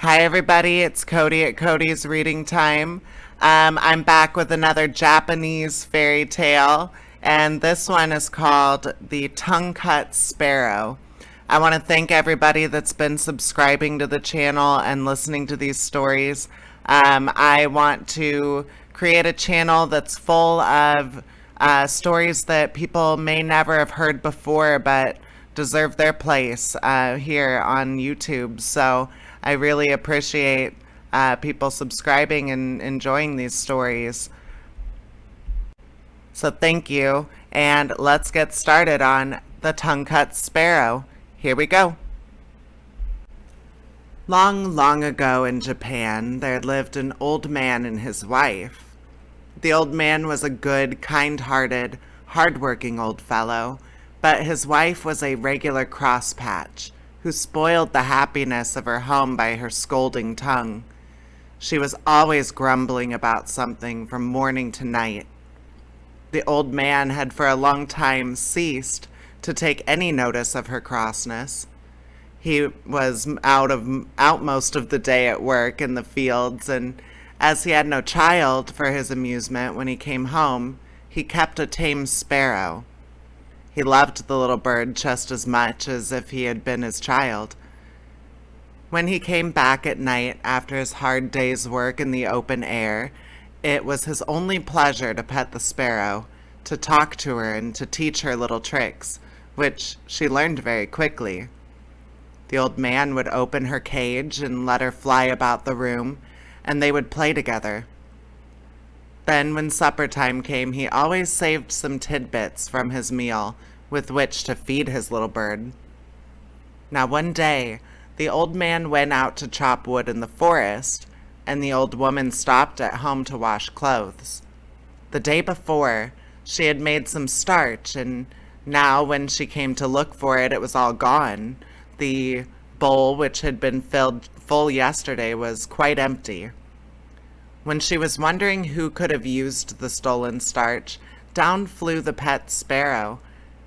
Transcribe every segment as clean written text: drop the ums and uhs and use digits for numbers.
Hi, everybody. It's Cody at Cody's Reading Time. I'm back with another Japanese fairy tale, and this one is called The Tongue Cut Sparrow. I want to thank everybody that's been subscribing to the channel and listening to these stories. I want to create a channel that's full of stories that people may never have heard before, but deserve their place here on YouTube. So I really appreciate people subscribing and enjoying these stories. So thank you, and let's get started on The Tongue Cut Sparrow. Here we go. Long, long ago in Japan, there lived an old man and his wife. The old man was a good, kind-hearted, hard-working old fellow, but his wife was a regular crosspatch who spoiled the happiness of her home by her scolding tongue. She was always grumbling about something from morning to night. The old man had for a long time ceased to take any notice of her crossness. He was out most of the day at work in the fields, and as he had no child for his amusement when he came home, he kept a tame sparrow. He loved the little bird just as much as if he had been his child. When he came back at night after his hard day's work in the open air, it was his only pleasure to pet the sparrow, to talk to her and to teach her little tricks, which she learned very quickly. The old man would open her cage and let her fly about the room, and they would play together. Then, when supper time came, he always saved some tidbits from his meal with which to feed his little bird. Now, one day, the old man went out to chop wood in the forest, and the old woman stopped at home to wash clothes. The day before, she had made some starch, and now, when she came to look for it, it was all gone. The bowl, which had been filled full yesterday, was quite empty. When she was wondering who could have used the stolen starch, down flew the pet sparrow,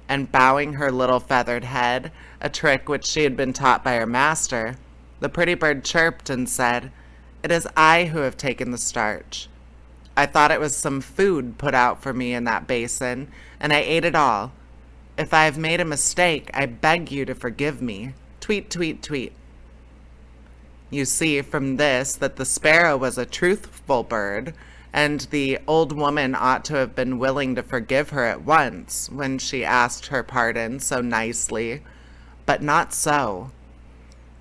and bowing her little feathered head, a trick which she had been taught by her master, the pretty bird chirped and said, "It is I who have taken the starch. I thought it was some food put out for me in that basin, and I ate it all. If I have made a mistake, I beg you to forgive me. Tweet, tweet, tweet." You see from this that the sparrow was a truthful bird, and the old woman ought to have been willing to forgive her at once when she asked her pardon so nicely, but not so.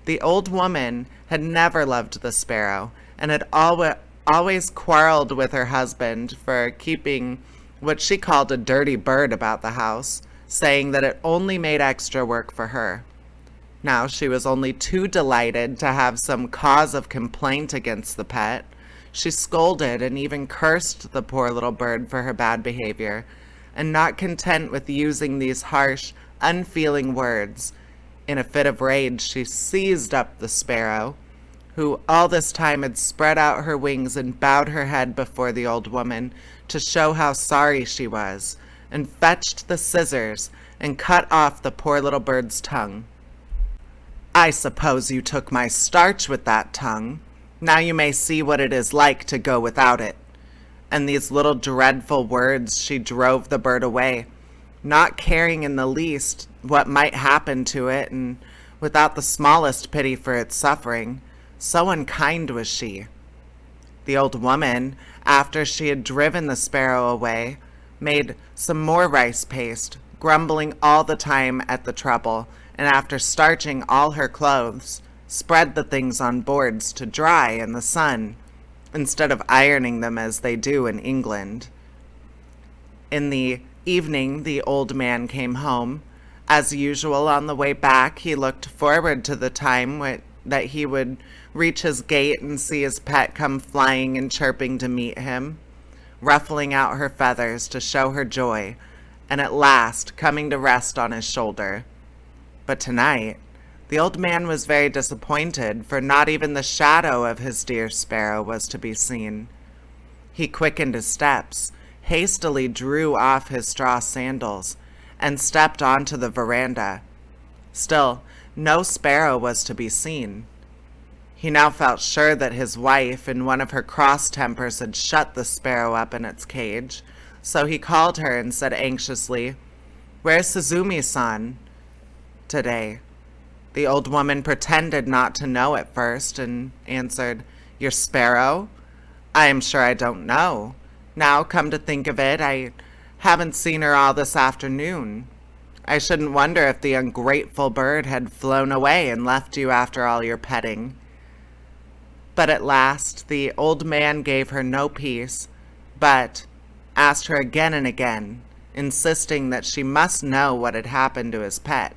The old woman had never loved the sparrow, and had always quarreled with her husband for keeping what she called a dirty bird about the house, saying that it only made extra work for her. Now she was only too delighted to have some cause of complaint against the pet. She scolded and even cursed the poor little bird for her bad behavior, and not content with using these harsh, unfeeling words, in a fit of rage she seized up the sparrow, who all this time had spread out her wings and bowed her head before the old woman to show how sorry she was, and fetched the scissors and cut off the poor little bird's tongue. "I suppose you took my starch with that tongue. Now you may see what it is like to go without it." And these little dreadful words she drove the bird away, not caring in the least what might happen to it, and without the smallest pity for its suffering. So unkind was she. The old woman, after she had driven the sparrow away, made some more rice paste, grumbling all the time at the trouble, and after starching all her clothes, spread the things on boards to dry in the sun, instead of ironing them as they do in England. In the evening, the old man came home. As usual, on the way back, he looked forward to the time that he would reach his gate and see his pet come flying and chirping to meet him, ruffling out her feathers to show her joy, and at last coming to rest on his shoulder. But tonight, the old man was very disappointed, for not even the shadow of his dear sparrow was to be seen. He quickened his steps, hastily drew off his straw sandals, and stepped onto the veranda. Still, no sparrow was to be seen. He now felt sure that his wife, in one of her cross tempers, had shut the sparrow up in its cage, so he called her and said anxiously, "Where's Suzumi-san today?" The old woman pretended not to know at first and answered, "Your sparrow? I am sure I don't know. Now, come to think of it, I haven't seen her all this afternoon. I shouldn't wonder if the ungrateful bird had flown away and left you after all your petting." But at last the old man gave her no peace, but asked her again and again, insisting that she must know what had happened to his pet.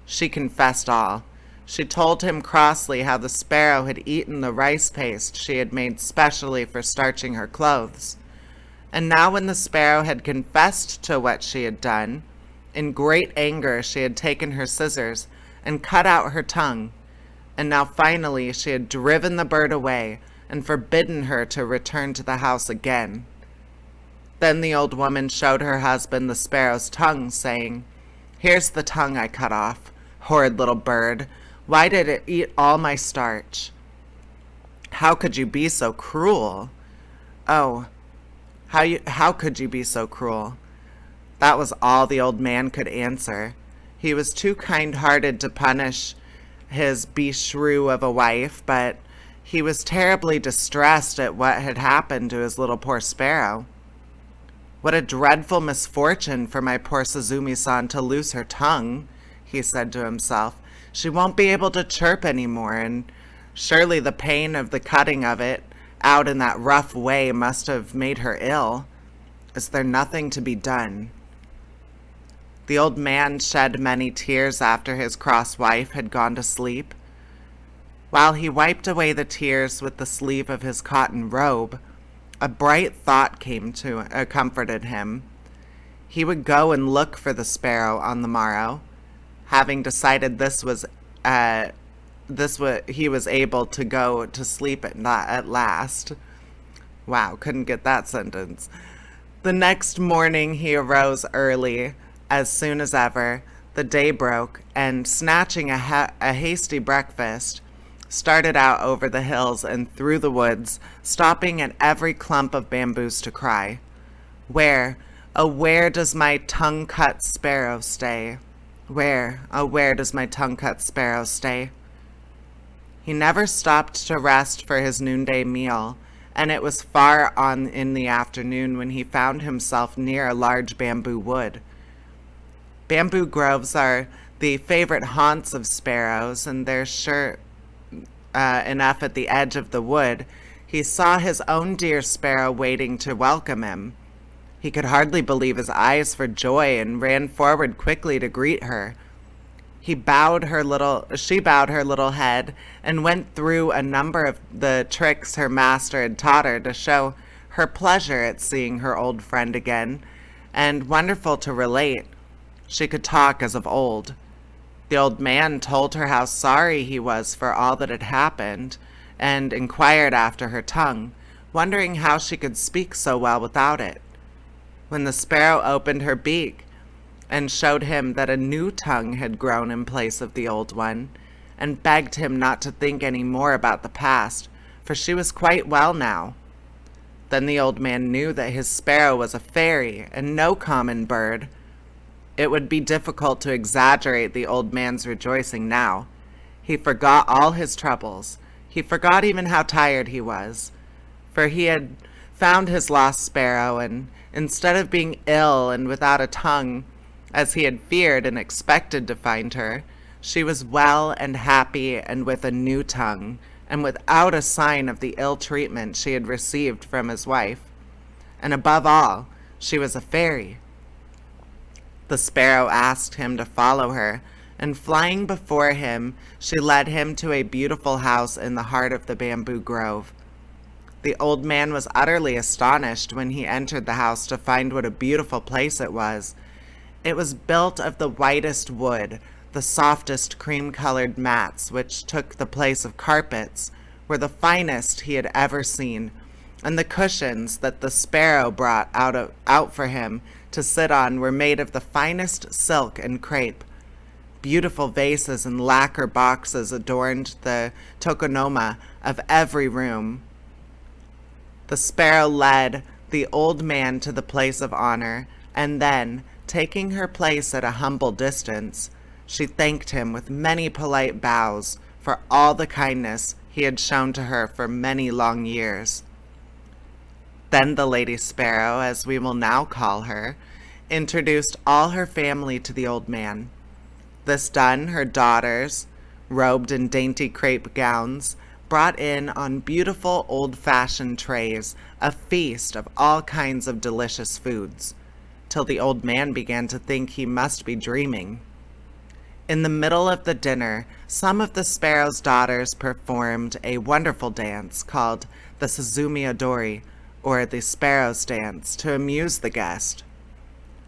She confessed all. She told him crossly how the sparrow had eaten the rice paste she had made specially for starching her clothes. And now when the sparrow had confessed to what she had done, in great anger she had taken her scissors and cut out her tongue, and now finally she had driven the bird away and forbidden her to return to the house again. Then the old woman showed her husband the sparrow's tongue, saying, "Here's the tongue I cut off. Horrid little bird, why did it eat all my starch? How could you be so cruel? Oh, how could you be so cruel?" That was all the old man could answer. He was too kind-hearted to punish his beshrew of a wife, but he was terribly distressed at what had happened to his little poor sparrow. "What a dreadful misfortune for my poor Suzumi-san to lose her tongue," he said to himself. "She won't be able to chirp anymore, and surely the pain of the cutting of it out in that rough way must have made her ill. Is there nothing to be done?" The old man shed many tears after his cross wife had gone to sleep. While he wiped away the tears with the sleeve of his cotton robe, a bright thought comforted him. He would go and look for the sparrow on the morrow. Having decided he was able to go to sleep at last. Wow, couldn't get that sentence. The next morning he arose early, as soon as ever the day broke, and snatching a hasty breakfast, started out over the hills and through the woods, stopping at every clump of bamboos to cry, "Where, oh where does my tongue-cut sparrow stay? Where, oh where does my tongue-cut sparrow stay?" He never stopped to rest for his noonday meal, and it was far on in the afternoon when he found himself near a large bamboo wood. Bamboo groves are the favorite haunts of sparrows, and they're sure enough at the edge of the wood. He saw his own dear sparrow waiting to welcome him. He could hardly believe his eyes for joy and ran forward quickly to greet her. She bowed her little head and went through a number of the tricks her master had taught her to show her pleasure at seeing her old friend again, and wonderful to relate, she could talk as of old. The old man told her how sorry he was for all that had happened, and inquired after her tongue, wondering how she could speak so well without it. When the sparrow opened her beak and showed him that a new tongue had grown in place of the old one, and begged him not to think any more about the past, for she was quite well now. Then the old man knew that his sparrow was a fairy and no common bird. It would be difficult to exaggerate the old man's rejoicing now. He forgot all his troubles. He forgot even how tired he was, for he had found his lost sparrow, and instead of being ill and without a tongue, as he had feared and expected to find her, she was well and happy and with a new tongue, and without a sign of the ill treatment she had received from his wife. And above all, she was a fairy. The sparrow asked him to follow her, and flying before him, she led him to a beautiful house in the heart of the bamboo grove. The old man was utterly astonished when he entered the house to find what a beautiful place it was. It was built of the whitest wood. The softest cream-colored mats, which took the place of carpets, were the finest he had ever seen, and the cushions that the sparrow brought out for him to sit on were made of the finest silk and crepe. beautiful vases and lacquer boxes adorned the tokonoma of every room. The sparrow led the old man to the place of honor, and then, taking her place at a humble distance, she thanked him with many polite bows for all the kindness he had shown to her for many long years. Then the Lady Sparrow, as we will now call her, introduced all her family to the old man. This done, her daughters, robed in dainty crepe gowns, brought in on beautiful old-fashioned trays a feast of all kinds of delicious foods, till the old man began to think he must be dreaming. In the middle of the dinner, some of the sparrow's daughters performed a wonderful dance called the Suzumi Odori, or the Sparrow's Dance, to amuse the guest.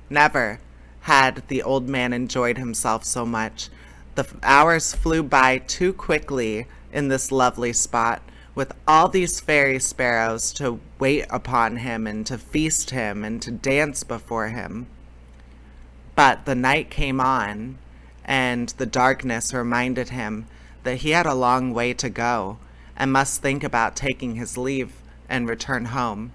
Never had the old man enjoyed himself so much. The hours flew by too quickly in this lovely spot, with all these fairy sparrows to wait upon him and to feast him and to dance before him. But the night came on, and the darkness reminded him that he had a long way to go and must think about taking his leave and return home.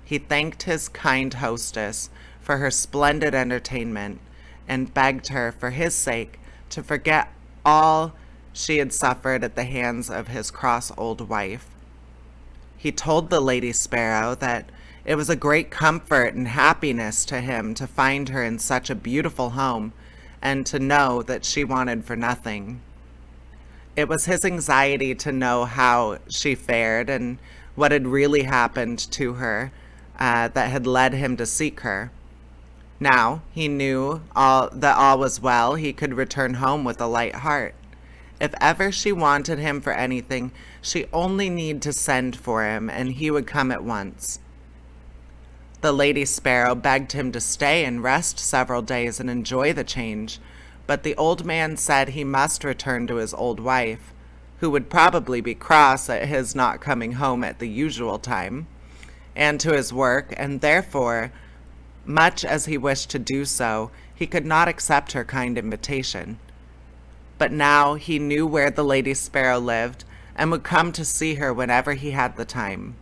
He thanked his kind hostess for her splendid entertainment and begged her, for his sake, to forget all she had suffered at the hands of his cross old wife. He told the Lady Sparrow that it was a great comfort and happiness to him to find her in such a beautiful home and to know that she wanted for nothing. It was his anxiety to know how she fared and what had really happened to her that had led him to seek her. Now he knew that all was well. He could return home with a light heart. If ever she wanted him for anything, she only need to send for him, and he would come at once. The Lady Sparrow begged him to stay and rest several days and enjoy the change, but the old man said he must return to his old wife, who would probably be cross at his not coming home at the usual time, and to his work, and therefore, much as he wished to do so, he could not accept her kind invitation. But now he knew where the Lady Sparrow lived, and would come to see her whenever he had the time.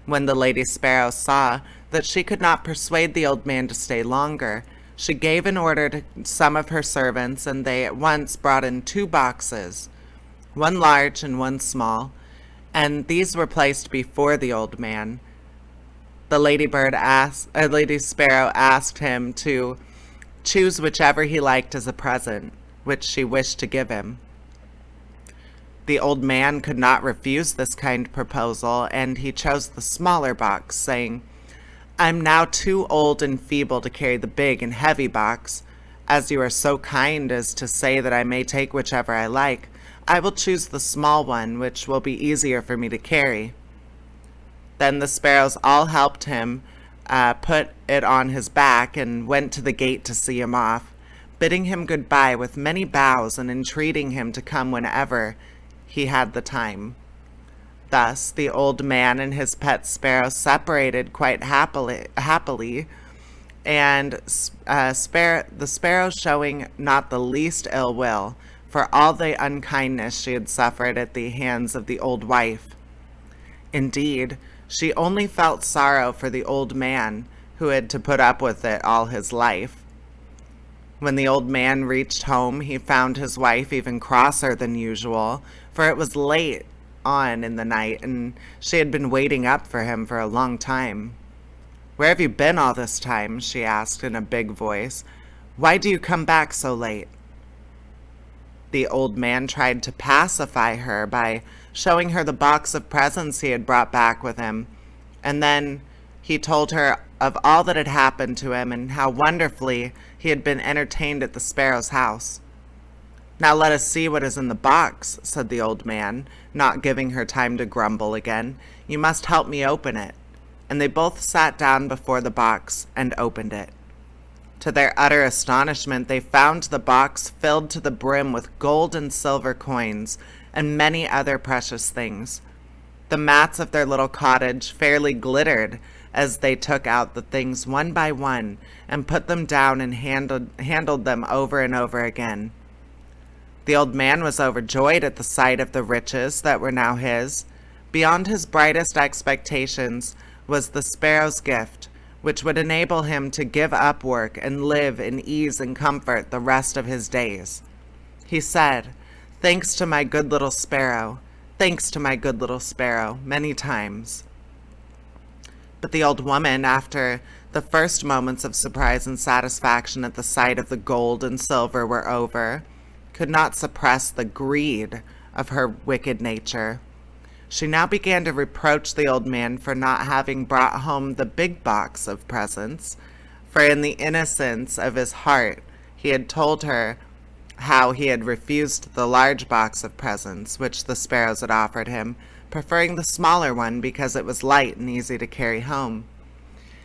When the Lady Sparrow saw that she could not persuade the old man to stay longer, she gave an order to some of her servants, and they at once brought in 2 boxes, one large and one small, and these were placed before the old man. The Lady Sparrow asked him to choose whichever he liked as a present, which she wished to give him. The old man could not refuse this kind proposal, and he chose the smaller box, saying, "I'm now too old and feeble to carry the big and heavy box. As you are so kind as to say that I may take whichever I like, I will choose the small one, which will be easier for me to carry." Then the sparrows all helped him put it on his back and went to the gate to see him off, bidding him goodbye with many bows and entreating him to come whenever he had the time. Thus the old man and his pet sparrow separated quite happily, and the sparrow showing not the least ill will for all the unkindness she had suffered at the hands of the old wife. Indeed, she only felt sorrow for the old man, who had to put up with it all his life. When the old man reached home, he found his wife even crosser than usual, for it was late on in the night, and she had been waiting up for him for a long time. "Where have you been all this time?" she asked in a big voice. "Why do you come back so late?" The old man tried to pacify her by showing her the box of presents he had brought back with him, and then he told her of all that had happened to him and how wonderfully he had been entertained at the sparrow's house. "Now let us see what is in the box," said the old man, not giving her time to grumble again. "You must help me open it." And they both sat down before the box and opened it. To their utter astonishment, they found the box filled to the brim with gold and silver coins and many other precious things. The mats of their little cottage fairly glittered as they took out the things one by one and put them down and handled them over and over again. The old man was overjoyed at the sight of the riches that were now his. Beyond his brightest expectations was the sparrow's gift, which would enable him to give up work and live in ease and comfort the rest of his days. He said, "Thanks to my good little sparrow, thanks to my good little sparrow," many times. But the old woman, after the first moments of surprise and satisfaction at the sight of the gold and silver were over, could not suppress the greed of her wicked nature. She now began to reproach the old man for not having brought home the big box of presents, for in the innocence of his heart he had told her how he had refused the large box of presents which the sparrows had offered him, preferring the smaller one because it was light and easy to carry home.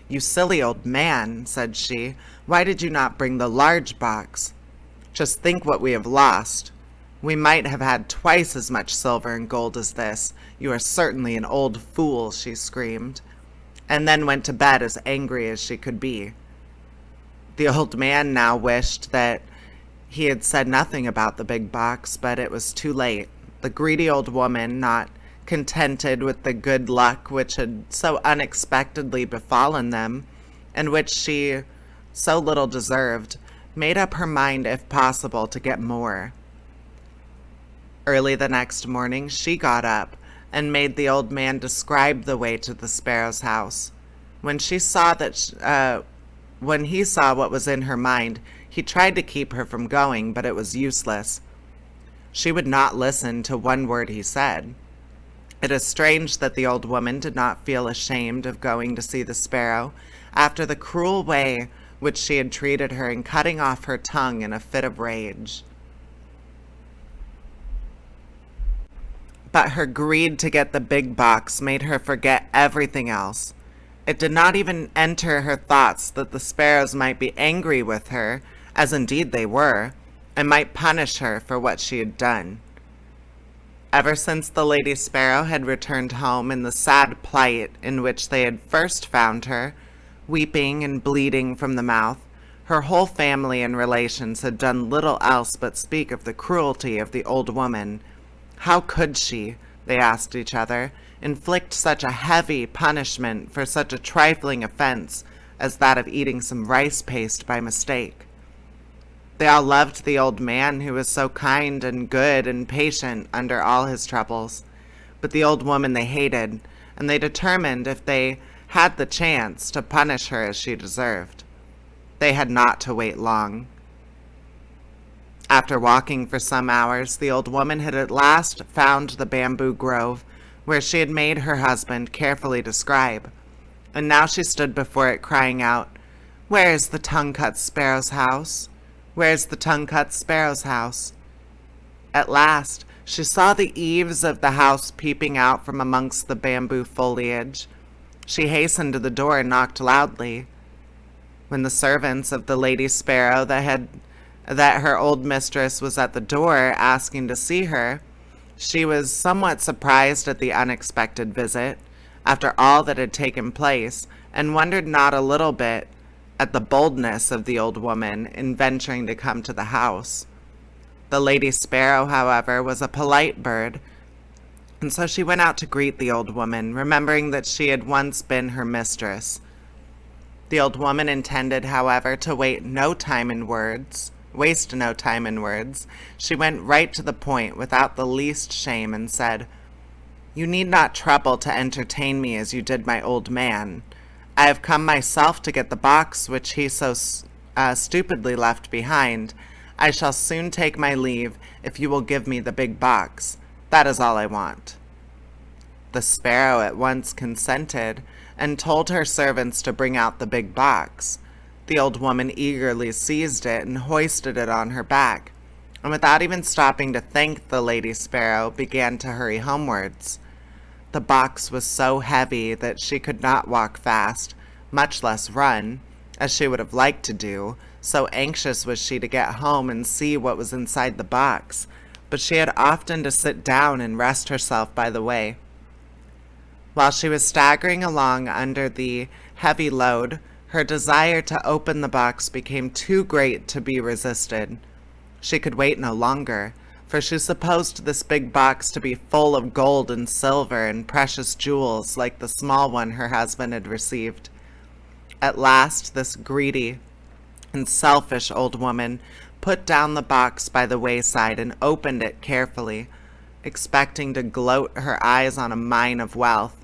"You silly old man," said she, "why did you not bring the large box? Just think what we have lost. We might have had twice as much silver and gold as this. You are certainly an old fool," she screamed, and then went to bed as angry as she could be. The old man now wished that he had said nothing about the big box, but it was too late. The greedy old woman, not contented with the good luck which had so unexpectedly befallen them, and which she so little deserved, made up her mind, if possible, to get more. Early the next morning she got up and made the old man describe the way to the sparrow's house. When he saw what was in her mind, he tried to keep her from going, but it was useless. She would not listen to one word he said. It is strange that the old woman did not feel ashamed of going to see the sparrow after the cruel way which she had treated her in cutting off her tongue in a fit of rage. But her greed to get the big box made her forget everything else. It did not even enter her thoughts that the sparrows might be angry with her, as indeed they were, and might punish her for what she had done. Ever since the Lady Sparrow had returned home in the sad plight in which they had first found her, weeping and bleeding from the mouth, her whole family and relations had done little else but speak of the cruelty of the old woman. How could she, they asked each other, inflict such a heavy punishment for such a trifling offense as that of eating some rice paste by mistake? They all loved the old man who was so kind and good and patient under all his troubles, but the old woman they hated, and they determined, if they had the chance, to punish her as she deserved. They had not to wait long. After walking for some hours, the old woman had at last found the bamboo grove where she had made her husband carefully describe, and now she stood before it crying out, "Where is the tongue-cut sparrow's house? Where's the tongue-cut sparrow's house?" At last she saw the eaves of the house peeping out from amongst the bamboo foliage. She hastened to the door and knocked loudly. When the servants of the Lady Sparrow that her old mistress was at the door asking to see her, she was somewhat surprised at the unexpected visit, after all that had taken place, and wondered not a little bit at the boldness of the old woman in venturing to come to the house. The Lady Sparrow, however, was a polite bird, and so she went out to greet the old woman, remembering that she had once been her mistress. The old woman intended, however, to waste no time in words. She went right to the point without the least shame and said, "You need not trouble to entertain me as you did my old man. I have come myself to get the box which he so stupidly left behind. I shall soon take my leave if you will give me the big box. That is all I want." The sparrow at once consented and told her servants to bring out the big box. The old woman eagerly seized it and hoisted it on her back, and without even stopping to thank the Lady Sparrow, began to hurry homewards. The box was so heavy that she could not walk fast, much less run, as she would have liked to do, so anxious was she to get home and see what was inside the box, but she had often to sit down and rest herself by the way. While she was staggering along under the heavy load, her desire to open the box became too great to be resisted. She could wait no longer, for she supposed this big box to be full of gold and silver and precious jewels like the small one her husband had received. At last, this greedy and selfish old woman put down the box by the wayside and opened it carefully, expecting to gloat her eyes on a mine of wealth.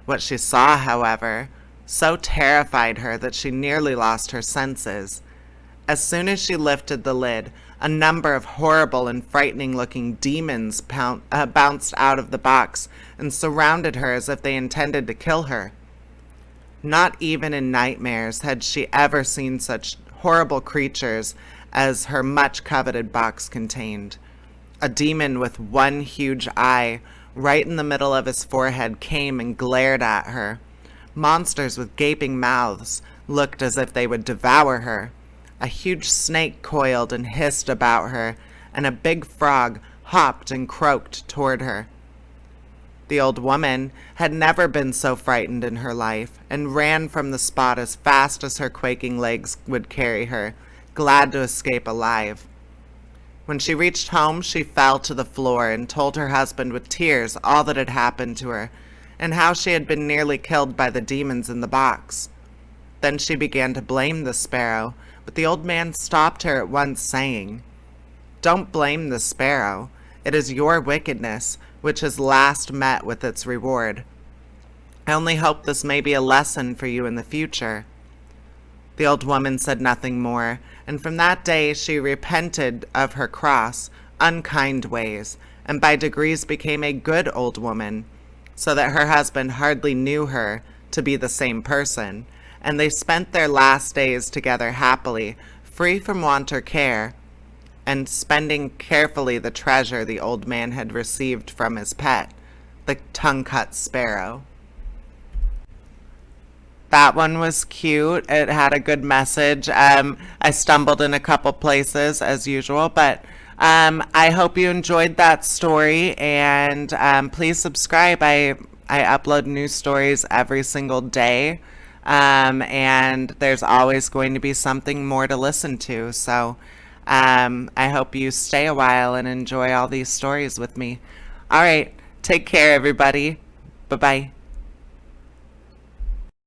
What she saw, however, so terrified her that she nearly lost her senses. As soon as she lifted the lid, a number of horrible and frightening-looking demons bounced out of the box and surrounded her as if they intended to kill her. Not even in nightmares had she ever seen such horrible creatures as her much-coveted box contained. A demon with one huge eye right in the middle of his forehead came and glared at her. Monsters with gaping mouths looked as if they would devour her. A huge snake coiled and hissed about her, and a big frog hopped and croaked toward her. The old woman had never been so frightened in her life, and ran from the spot as fast as her quaking legs would carry her, glad to escape alive. When she reached home, she fell to the floor and told her husband with tears all that had happened to her, and how she had been nearly killed by the demons in the box. Then she began to blame the sparrow, but the old man stopped her at once, saying, "Don't blame the sparrow. It is your wickedness which has last met with its reward. I only hope this may be a lesson for you in the future." The old woman said nothing more, and from that day she repented of her cross, unkind ways, and by degrees became a good old woman, so that her husband hardly knew her to be the same person, and they spent their last days together happily, free from want or care, and spending carefully the treasure the old man had received from his pet, the tongue-cut sparrow. That one was cute. It had a good message. I stumbled in a couple places as usual, but I hope you enjoyed that story, and please subscribe. I upload new stories every single day, and there's always going to be something more to listen to. So I hope you stay a while and enjoy all these stories with me. All right, take care, everybody. Bye-bye.